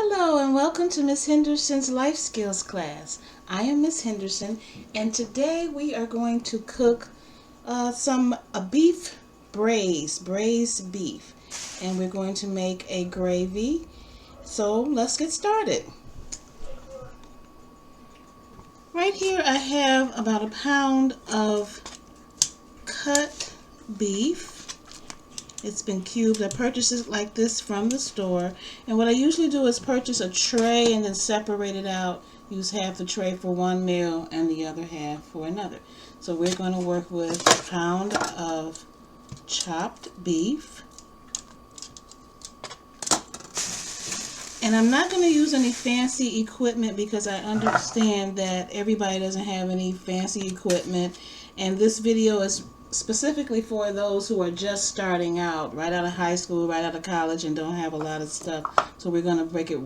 Hello and welcome to Miss Henderson's Life Skills class. I am Miss Henderson and today we are going to cook some beef braised beef, and we're going to make a gravy. So let's get started. Right here I have about a pound of cut beef. It's been cubed. I purchased it like this from the store. And what I usually do is purchase a tray and then separate it out. Use half the tray for one meal and the other half for another. So we're going to work with a pound of chopped beef. And I'm not going to use any fancy equipment because I understand that everybody doesn't have any fancy equipment. And this video is specifically for those who are just starting out, right out of high school, right out of college, and don't have a lot of stuff. So we're going to break it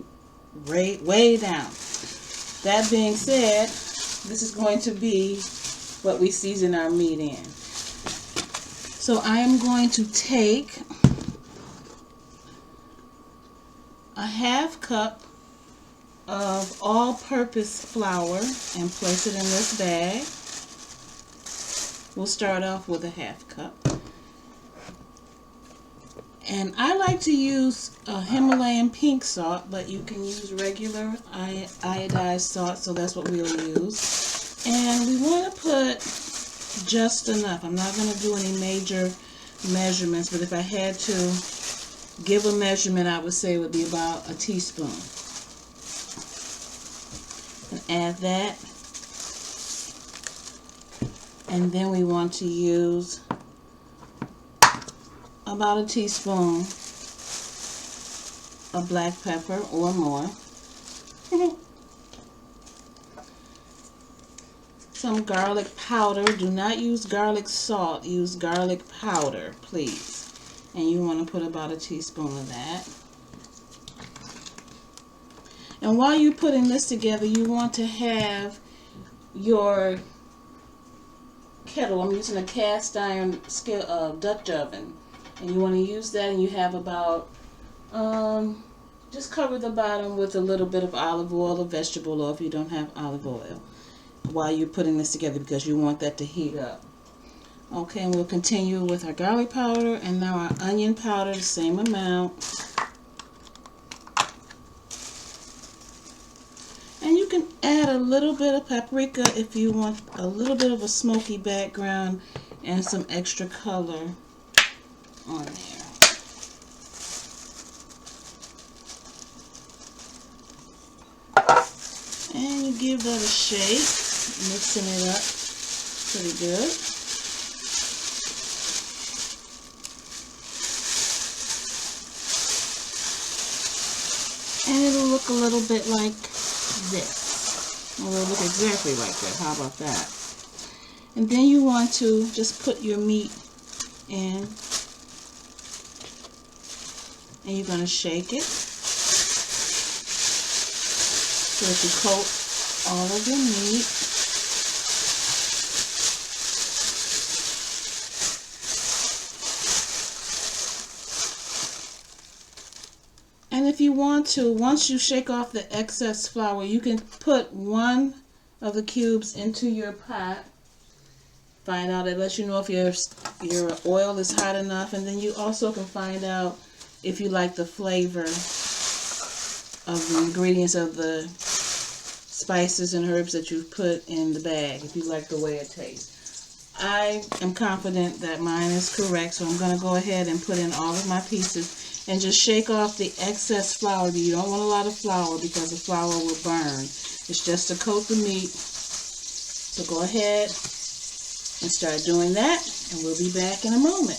way down. That being said, this is going to be what we season our meat in. So I am going to take a half cup of all-purpose flour and place it in this bag. We'll start off with a half cup. And I like to use Himalayan pink salt, but you can use regular iodized salt, so that's what we'll use. And we want to put just enough. I'm not going to do any major measurements, but if I had to give a measurement, I would say it would be about a teaspoon. And add that. And then we want to use about a teaspoon of black pepper or more. Some garlic powder. Do not use garlic salt. Use garlic powder, please. And you want to put about a teaspoon of that. And while you're putting this together, you want to have your kettle. I'm using a cast iron Dutch oven, and you want to use that, and you have about just cover the bottom with a little bit of olive oil or vegetable oil if you don't have olive oil while you're putting this together, because you want that to heat up. Okay, and we'll continue with our garlic powder, and now our onion powder, the same amount. And you can add a little bit of paprika if you want a little bit of a smoky background and some extra color on there. And you give that a shake, mixing it up pretty good. And it'll look a little bit like this. Well, it'll look exactly like that. How about that? And then you want to just put your meat in, and you're going to shake it so that you coat all of your meat. And if you want to, once you shake off the excess flour, you can put one of the cubes into your pot. Find out, it lets you know if your oil is hot enough, and then you also can find out if you like the flavor of the ingredients of the spices and herbs that you've put in the bag, if you like the way it tastes. I am confident that mine is correct, so I'm going to go ahead and put in all of my pieces. And just shake off the excess flour. You don't want a lot of flour because the flour will burn. It's just to coat the meat. So go ahead and start doing that, and we'll be back in a moment.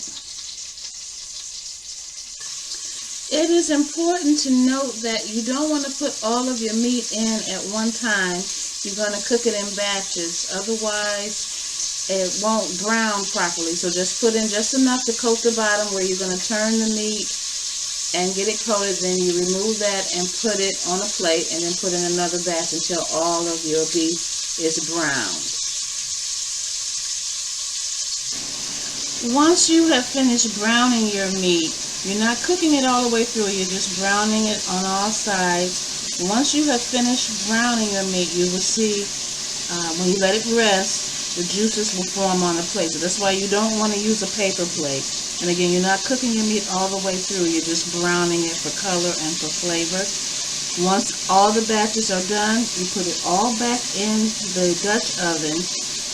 It is important to note that you don't want to put all of your meat in at one time. You're going to cook it in batches. Otherwise, it won't brown properly. So just put in just enough to coat the bottom where you're going to turn the meat and get it coated. Then you remove that and put it on a plate, and then put in another batch until all of your beef is browned. Once you have finished browning your meat, You're not cooking it all the way through, you're just browning it on all sides. Once you have finished browning your meat, you will see when you let it rest, the juices will form on the plate. So that's why you don't want to use a paper plate. And again, you're not cooking your meat all the way through, you're just browning it for color and for flavor. Once all the batches are done, you put it all back in the Dutch oven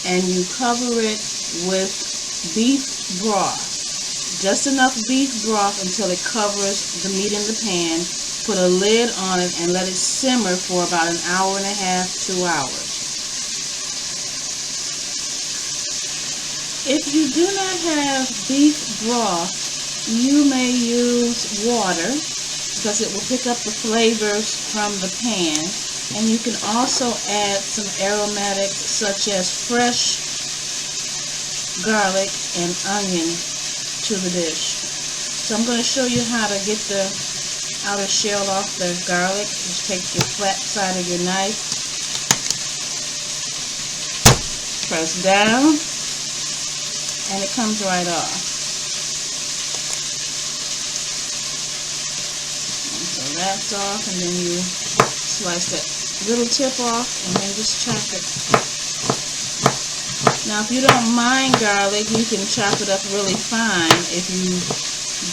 and you cover it with beef broth. Just enough beef broth until it covers the meat in the pan. Put a lid on it and let it simmer for about an hour and a half, 2 hours. If you do not have beef broth, you may use water because it will pick up the flavors from the pan. And you can also add some aromatics such as fresh garlic and onion to the dish. So I'm going to show you how to get the outer shell off the garlic. Just take your flat side of your knife, press down, and it comes right off. And so that's off, and then you slice that little tip off and then just chop it. Now if you don't mind garlic, you can chop it up really fine. If you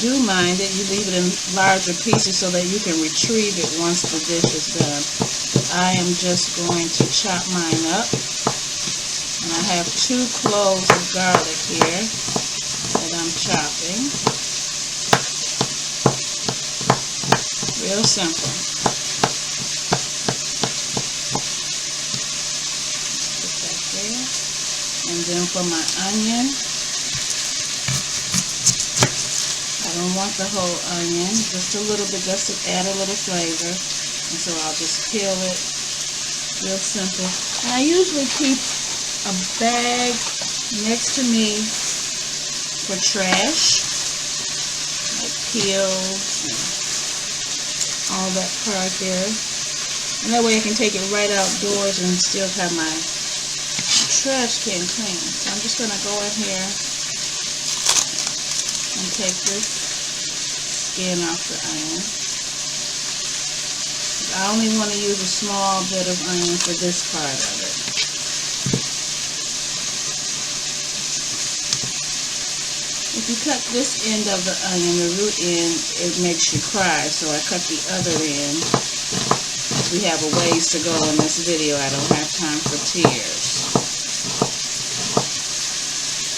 do mind it, you leave it in larger pieces so that you can retrieve it once the dish is done. But I am just going to chop mine up. And I have 2 cloves of garlic here that I'm chopping. Real simple. Put that there. And then for my onion, I don't want the whole onion, just a little bit, just to add a little flavor. And so I'll just peel it. Real simple. And I usually keep a bag next to me for trash, like peels and all that part there. And that way I can take it right outdoors and still have my trash can clean. So I'm just going to go in here and take this skin off the onion. I only want to use a small bit of onion for this part of it. If you cut this end of the onion, the root end, it makes you cry, so I cut the other end. We have a ways to go in this video. I don't have time for tears.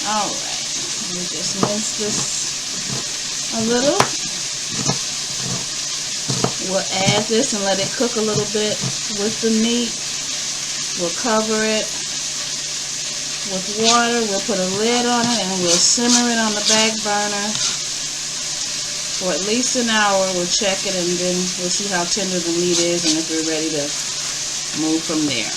Alright, let me just mince this a little. We'll add this and let it cook a little bit with the meat. We'll cover it with water. We'll put a lid on it and we'll simmer it on the back burner for at least an hour. We'll check it and then we'll see how tender the meat is and if we're ready to move from there.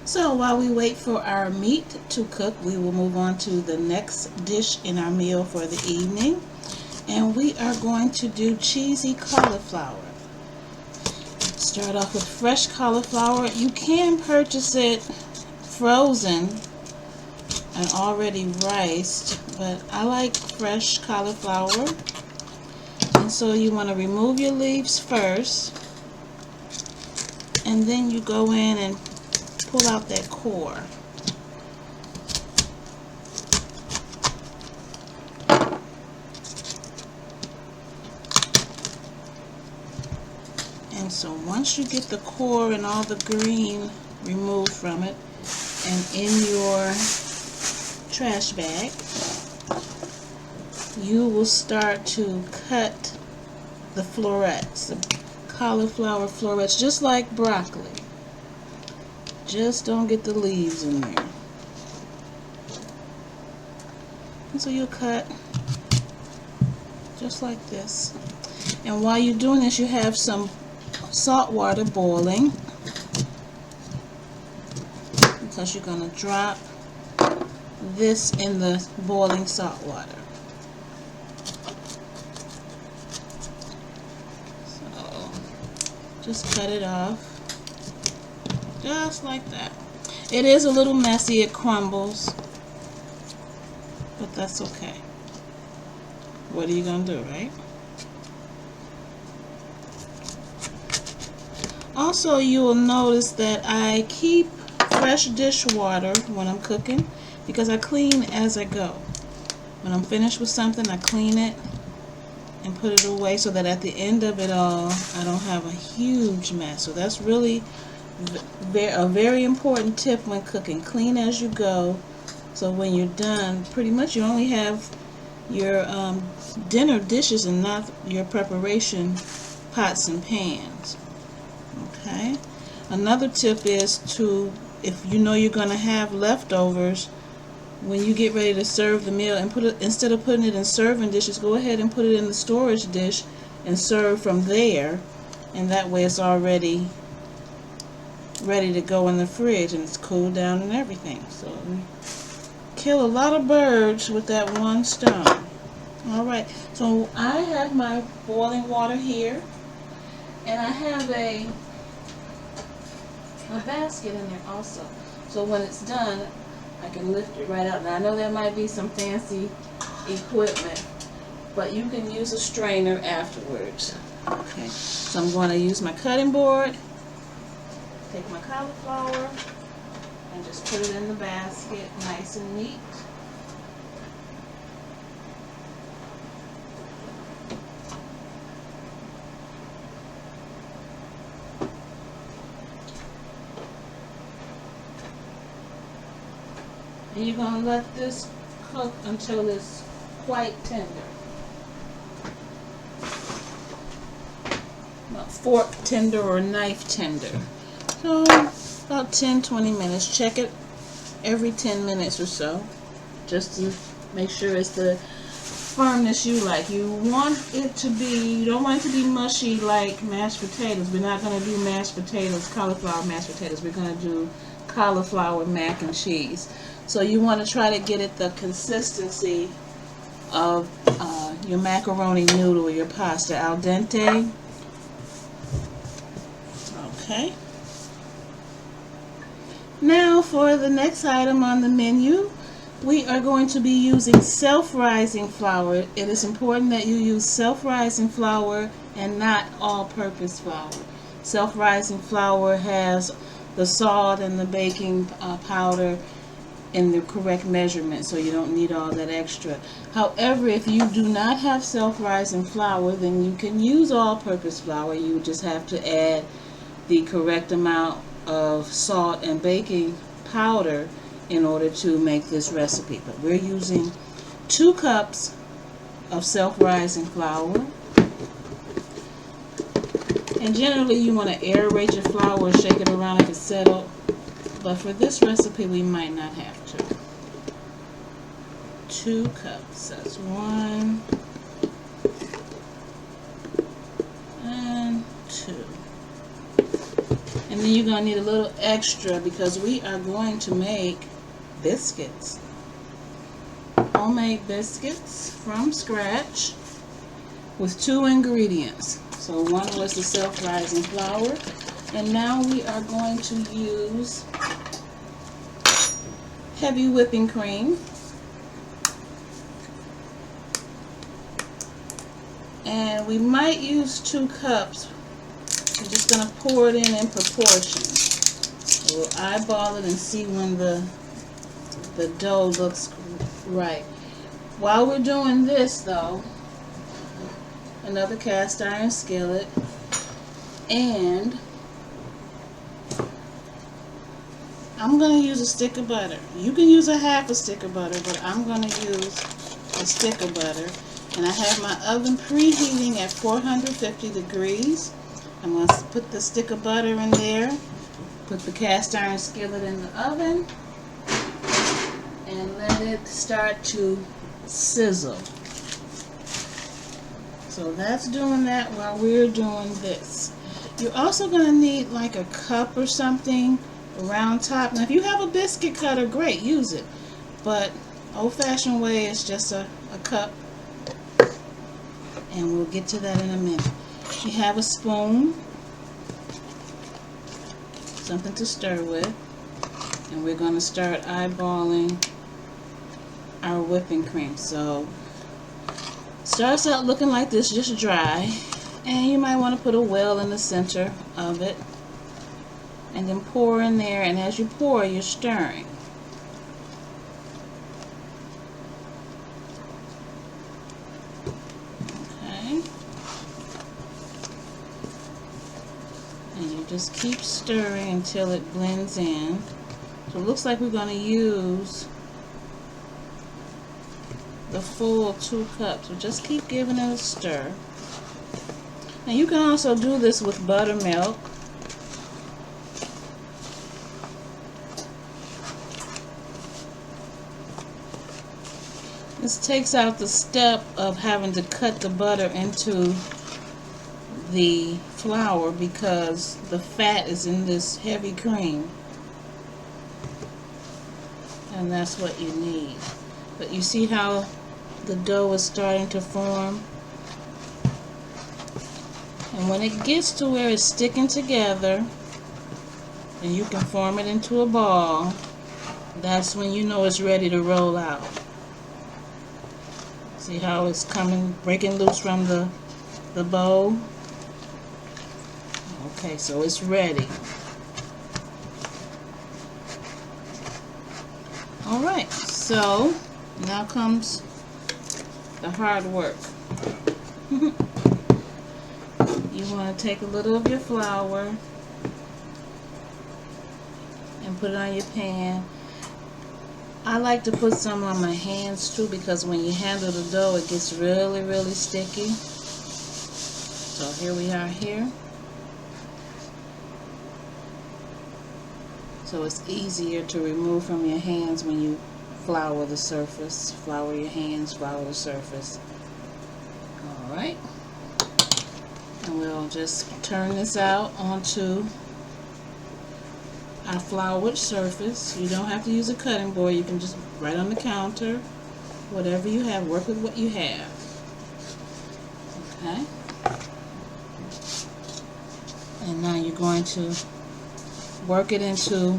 So while we wait for our meat to cook, we will move on to the next dish in our meal for the evening. And we are going to do cheesy cauliflower. Start off with fresh cauliflower. You can purchase it frozen and already riced, but I like fresh cauliflower. And so you want to remove your leaves first, and then you go in and pull out that core. And so once you get the core and all the green removed from it and in your trash bag, you will start to cut the florets, the cauliflower florets, just like broccoli. Just don't get the leaves in there. And so you'll cut just like this. And while you're doing this, you have some salt water boiling, because you're going to drop this in the boiling salt water. So just cut it off just like that. It is a little messy, it crumbles, but that's okay. What are you gonna do, right? Also, you will notice that I keep fresh dishwater when I'm cooking because I clean as I go. When I'm finished with something, I clean it and put it away so that at the end of it all, I don't have a huge mess. So that's really a very important tip when cooking. Clean as you go, so when you're done, pretty much you only have your dinner dishes and not your preparation pots and pans. Okay. Another tip is to, if you know you're going to have leftovers, when you get ready to serve the meal, and instead of putting it in serving dishes, go ahead and put it in the storage dish and serve from there, and that way it's already ready to go in the fridge and it's cooled down and everything. So we kill a lot of birds with that one stone. Alright, so I have my boiling water here, and I have a basket in there also. So when it's done, I can lift it right out. Now I know there might be some fancy equipment, but you can use a strainer afterwards. Okay, so I'm going to use my cutting board, take my cauliflower, and just put it in the basket nice and neat. And you're going to let this cook until it's quite tender. About fork tender or knife tender. So about 10-20 minutes. Check it every 10 minutes or so, just to make sure it's the firmness you like. You want it to be, you don't want it to be mushy like mashed potatoes. We're not going to do mashed potatoes, cauliflower mashed potatoes. We're going to do cauliflower mac and cheese. So you want to try to get it the consistency of your macaroni noodle or your pasta, al dente. Okay. Now for the next item on the menu, we are going to be using self-rising flour. It is important that you use self-rising flour and not all-purpose flour. Self-rising flour has the salt and the baking powder in the correct measurement, so you don't need all that extra. However, if you do not have self-rising flour, then you can use all-purpose flour. You just have to add the correct amount of salt and baking powder in order to make this recipe. But we're using 2 cups of self-rising flour. And generally you want to aerate your flour, shake it around like it's settled. But for this recipe we might not have to. 2 cups. That's 1 and 2. And then you're going to need a little extra because we are going to make biscuits. Homemade biscuits from scratch with 2 ingredients. So one was the self-rising flour, and now we are going to use heavy whipping cream. And we might use 2 cups. I'm just going to pour it in proportion. So we'll eyeball it and see when the dough looks right. While we're doing this though, another cast iron skillet, and I'm going to use a stick of butter. You can use a half a stick of butter, but I'm going to use a stick of butter. And I have my oven preheating at 450 degrees. I'm going to put the stick of butter in there, put the cast iron skillet in the oven, and let it start to sizzle. So that's doing that while we're doing this. You're also going to need like a cup or something around top. Now if you have a biscuit cutter, great, use it. But old-fashioned way is just a cup. And we'll get to that in a minute. You have a spoon, something to stir with, and we're going to start eyeballing our whipping cream. So starts out looking like this, just dry, and you might want to put a well in the center of it and then pour in there, and as you pour you're stirring. Okay, and you just keep stirring until it blends in. So it looks like we're going to use the full 2 cups. So just keep giving it a stir. And you can also do this with buttermilk. This takes out the step of having to cut the butter into the flour because the fat is in this heavy cream. And that's what you need. But you see how the dough is starting to form? And when it gets to where it's sticking together and you can form it into a ball, that's when you know it's ready to roll out. See how it's breaking loose from the bowl? Okay, so it's ready. Alright, so now comes the hard work. You want to take a little of your flour and put it on your pan. I like to put some on my hands too, because when you handle the dough it gets really, really sticky. So here we are here. So it's easier to remove from your hands when you flour the surface. Flour your hands, flour the surface. Alright. And we'll just turn this out onto our floured surface. You don't have to use a cutting board. You can just right on the counter, whatever you have, work with what you have. Okay. And now you're going to work it into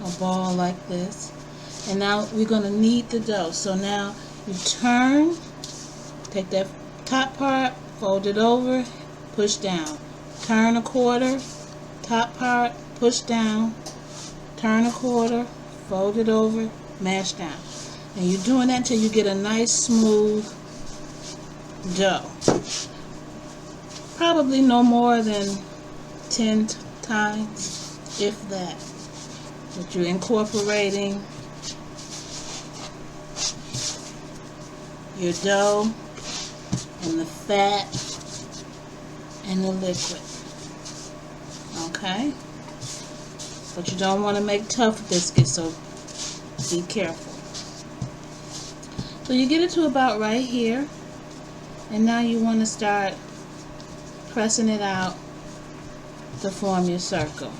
a ball like this. And now we're going to knead the dough. So now you turn, take that top part, fold it over, push down. Turn a quarter, top part, push down, turn a quarter, fold it over, mash down. And you're doing that until you get a nice smooth dough. Probably no more than 10 times, if that. But you're incorporating your dough and the fat and the liquid. Okay? But you don't want to make tough biscuits, so be careful. So you get it to about right here, and now you want to start pressing it out to form your circle.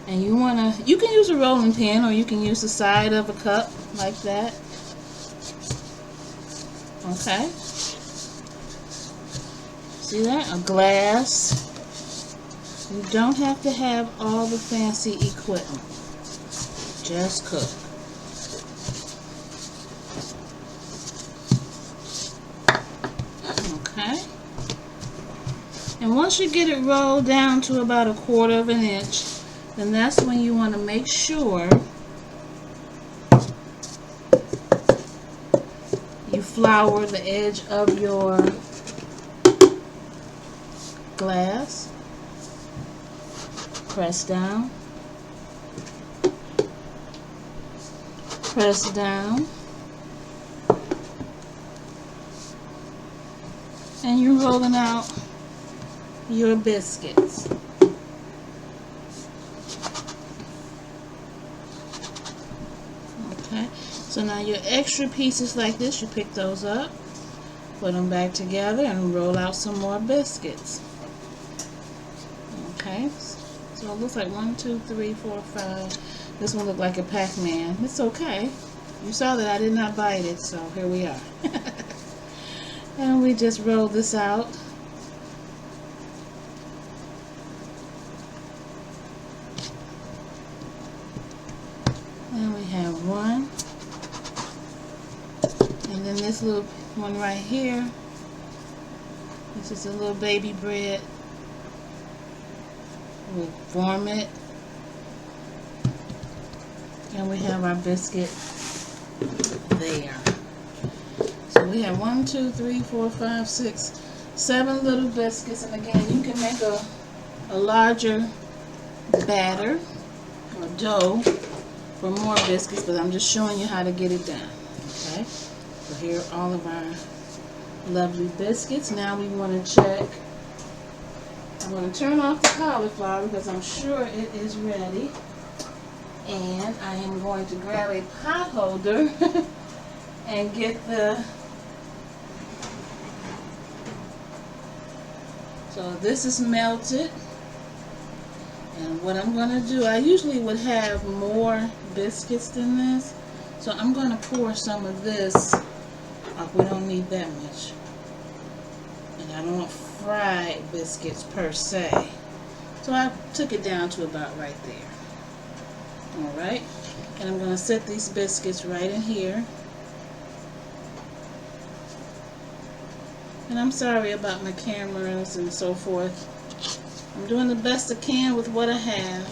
And you can use a rolling pin, or you can use the side of a cup like that. Okay? See that? A glass. You don't have to have all the fancy equipment. Just cook. Okay? And once you get it rolled down to about 1/4 of an inch, then that's when you want to make sure you flour the edge of your glass. Press down. Press down. And you're rolling out your biscuits. Okay, so now your extra pieces like this, you pick those up, put them back together, and roll out some more biscuits. Okay, so it looks like 1, 2, 3, 4, 5. This one looked like a Pac-Man. It's okay. You saw that I did not bite it, so here we are. And we just roll this out. And we have 1, this little one right here. This is a little baby bread. We'll form it. And we have our biscuit there. So we have 1, 2, 3, 4, 5, 6, 7 little biscuits. And again, you can make a larger batter or dough for more biscuits, but I'm just showing you how to get it done. Okay? So here are all of our lovely biscuits. Now we want to check. I'm going to turn off the cauliflower because I'm sure it is ready. And I am going to grab a pot holder and get so this is melted. And what I'm going to do, I usually would have more biscuits than this. So I'm going to pour some of this off. We don't need that much. And I don't want fried biscuits per se. So I took it down to about right there. Alright, and I'm going to set these biscuits right in here. And I'm sorry about my cameras and so forth. I'm doing the best I can with what I have.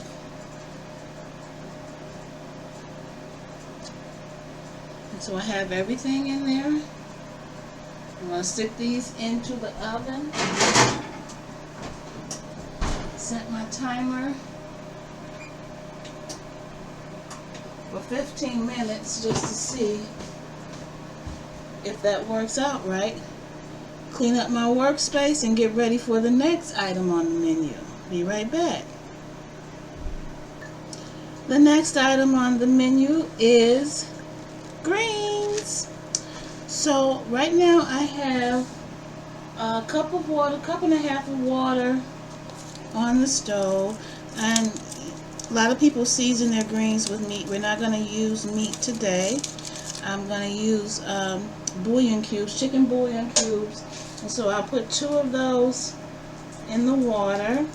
And so I have everything in there. I'm going to stick these into the oven. Set my timer for 15 minutes just to see if that works out right. Clean up my workspace and get ready for the next item on the menu. Be right back. The next item on the menu is greens. So right now I have a cup of water, cup and a half of water on the stove, and a lot of people season their greens with meat. We're not going to use meat today. I'm going to use bouillon cubes, chicken bouillon cubes. And so I'll put 2 of those in the water,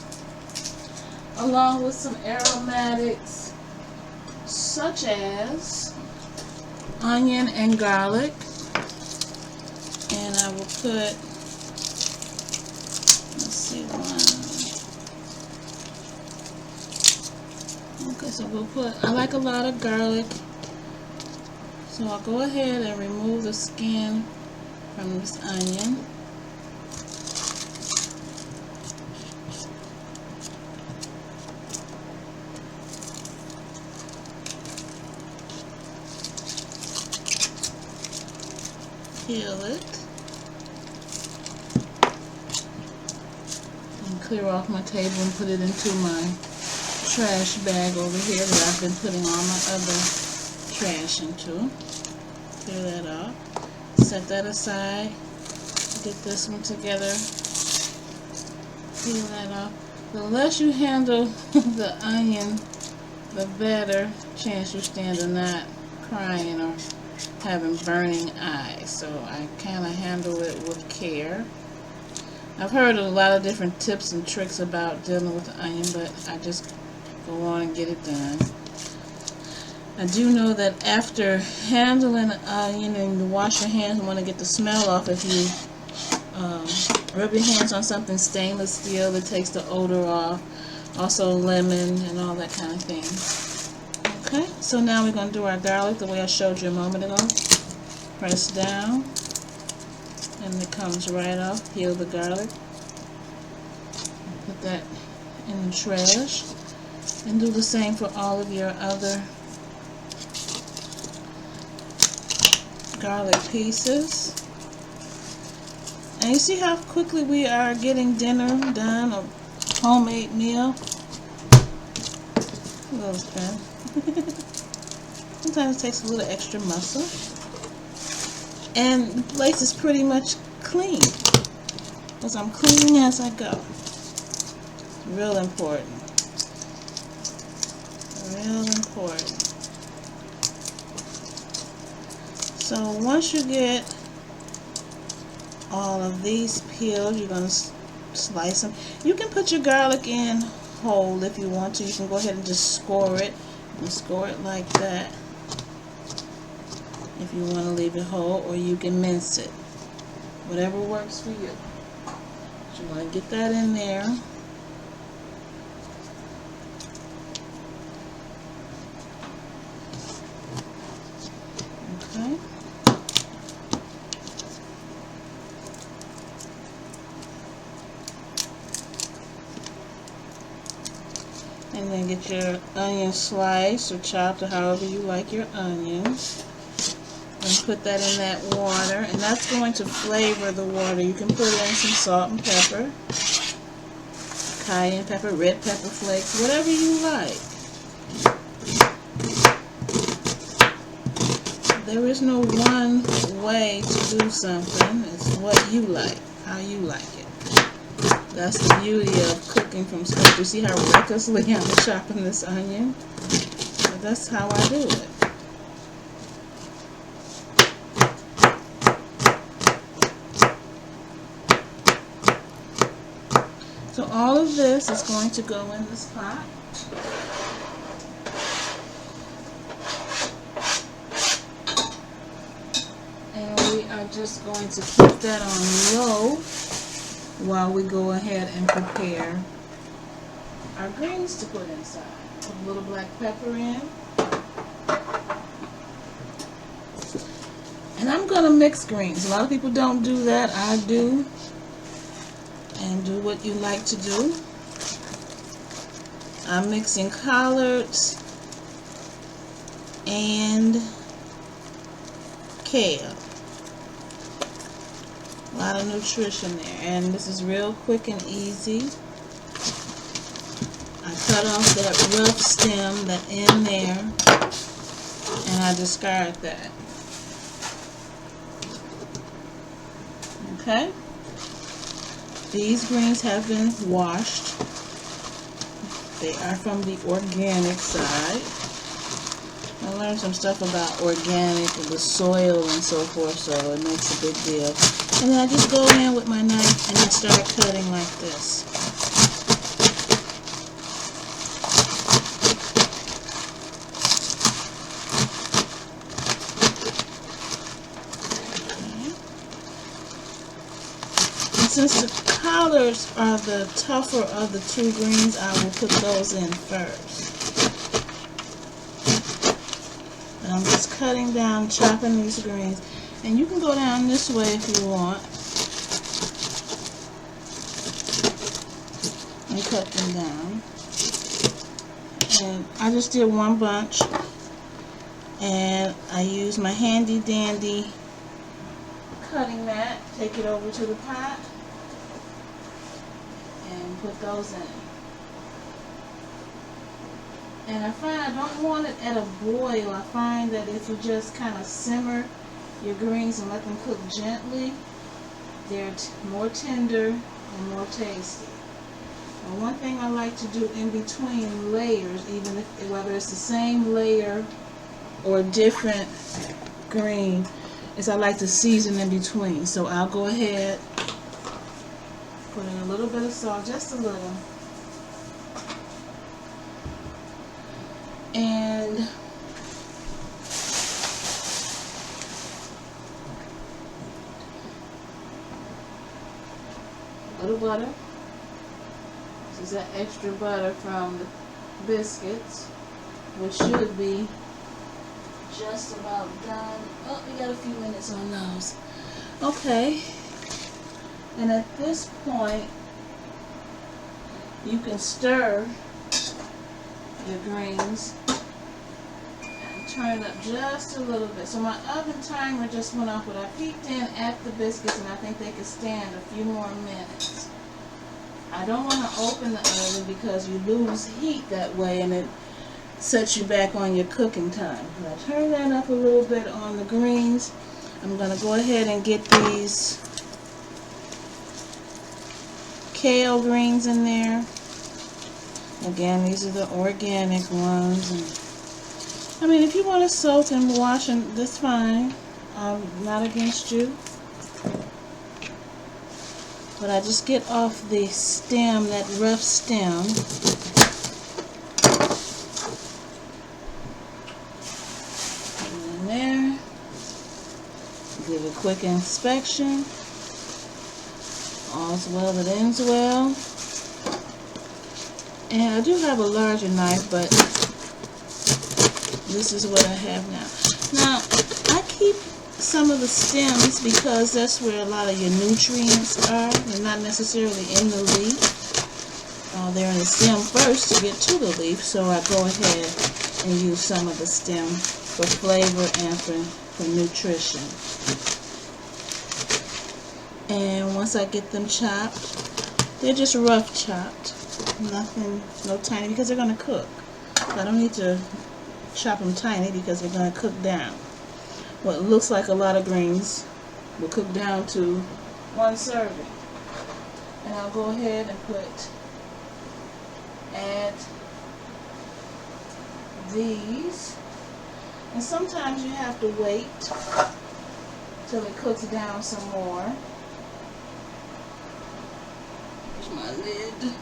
along with some aromatics such as onion and garlic. And I will put, let's see, 1. Okay, so we'll put, I like a lot of garlic, so I'll go ahead and remove the skin from this onion. Peel it. And clear off my table and put it into my trash bag over here that I've been putting all my other trash into. Clear that off. Set that aside. Get this one together. Peel that off. The less you handle the onion, the better chance you stand of not crying or having burning eyes. So I kind of handle it with care. I've heard a lot of different tips and tricks about dealing with the onion, but I just go on and get it done. I do know that after handling the onion, and you wash your hands and want to get the smell off, if you rub your hands on something stainless steel, that takes the odor off. Also lemon and all that kind of thing. Okay, so now we're going to do our garlic the way I showed you a moment ago. Press down and it comes right off. Peel the garlic. Put that in the trash. And do the same for all of your other garlic pieces. And you see how quickly we are getting dinner done, a homemade meal? A little spin. Sometimes it takes a little extra muscle. And the place is pretty much clean, because I'm cleaning as I go. Real important. Real important. So once you get all of these peeled, you're going to slice them. You can put your garlic in whole if you want to. You can go ahead and just score it. And score it like that. if you want to leave it whole, or you can mince it. Whatever works for you. So you want to get that in there. Okay. And then get your onion sliced or chopped, or however you like your onions. And put that in that water, and that's going to flavor the water. You can put in some salt and pepper, cayenne pepper, red pepper flakes, whatever you like. There is no one way to do something. It's what you like, how you like it. That's the beauty of cooking from scratch. You see how recklessly I'm chopping this onion? But that's how I do it. So all of this is going to go in this pot. And we are just going to keep that on low while we go ahead and prepare our greens to put inside. Put a little black pepper in. And I'm going to mix greens. A lot of people don't do that. I do. And do what you like to do. I'm mixing collards and kale. A lot of nutrition there, and this is real quick and easy. I cut off that rough stem that's in there, and I discard that. Okay? These greens have been washed. They are from the organic side. I learned some stuff about organic and the soil and so forth, so it makes a big deal. And then I just go in with my knife and I start cutting like this. Since the collards are the tougher of the two greens, I will put those in first. And I'm just cutting down, chopping these greens. And you can go down this way if you want. And cut them down. And I just did one bunch. And I use my handy dandy cutting mat. Take it over to the pot. And put those in. And I find I don't want it at a boil. I find that if you just kind of simmer your greens and let them cook gently, they're more tender and more tasty. And one thing I like to do in between layers, even if whether it's the same layer or different green, is I like to season in between. So I'll go ahead, put in a little bit of salt, just a little. And a little butter. This is that extra butter from the biscuits, which should be just about done. Oh, we got a few minutes on those. Okay. And at this point, you can stir your greens and turn it up just a little bit. So my oven timer just went off, but I peeked in at the biscuits and I think they could stand a few more minutes. I don't want to open the oven because you lose heat that way and it sets you back on your cooking time. But I turn that up a little bit on the greens. I'm going to go ahead and get these kale greens in there. Again, these are the organic ones. And, I mean, if you want to soak and wash them, that's fine. I'm not against you. But I just get off the stem, that rough stem. Put it in there. quick inspection. All's well that ends well. And I do have a larger knife, but this is what I have now. Now, I keep some of the stems because that's where a lot of your nutrients are. They're not necessarily in the leaf. They're in the stem first to get to the leaf, so I go ahead and use some of the stem for flavor and for nutrition. And once I get them chopped, they're just rough chopped. Nothing, no tiny, because they're going to cook. I don't need to chop them tiny because they're going to cook down. What looks like a lot of greens will cook down to 1 serving. And I'll go ahead and add these. And sometimes you have to wait till it cooks down some more. Here's my lid.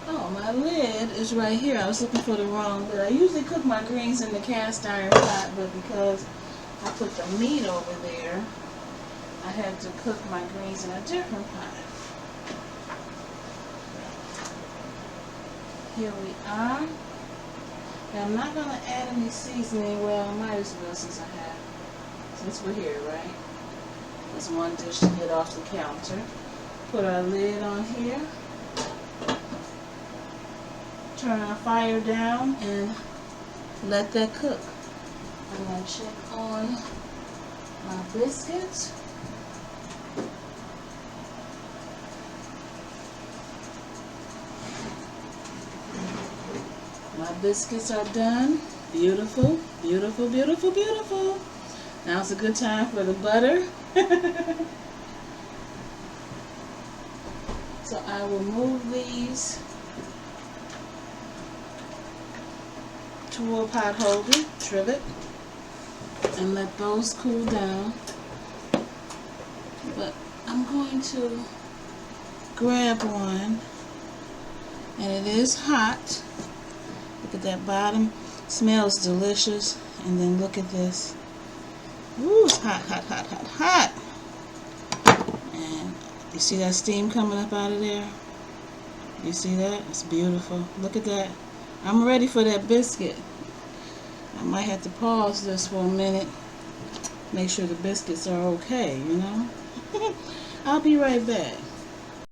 Oh, my lid is right here. I was looking for the wrong lid. I usually cook my greens in the cast iron pot, but because I put the meat over there, I had to cook my greens in a different pot. Here we are. Now, I'm not going to add any seasoning. Well, I might as well since we're here, right? There's one dish to get off the counter. Put our lid on here. Turn our fire down and let that cook. I'm going to check on my biscuits. My biscuits are done. Beautiful, beautiful, beautiful, beautiful. Now's a good time for the butter. So I will move these to a pot holder, trivet, and let those cool down. But I'm going to grab one, and it is hot. Look at that bottom. Smells delicious. And then look at this. Ooh, it's hot, hot, hot, hot, hot. And you see that steam coming up out of there? You see that? It's beautiful. Look at that. I'm ready for that biscuit. I might have to pause this for a minute. Make sure the biscuits are okay, you know? I'll be right back.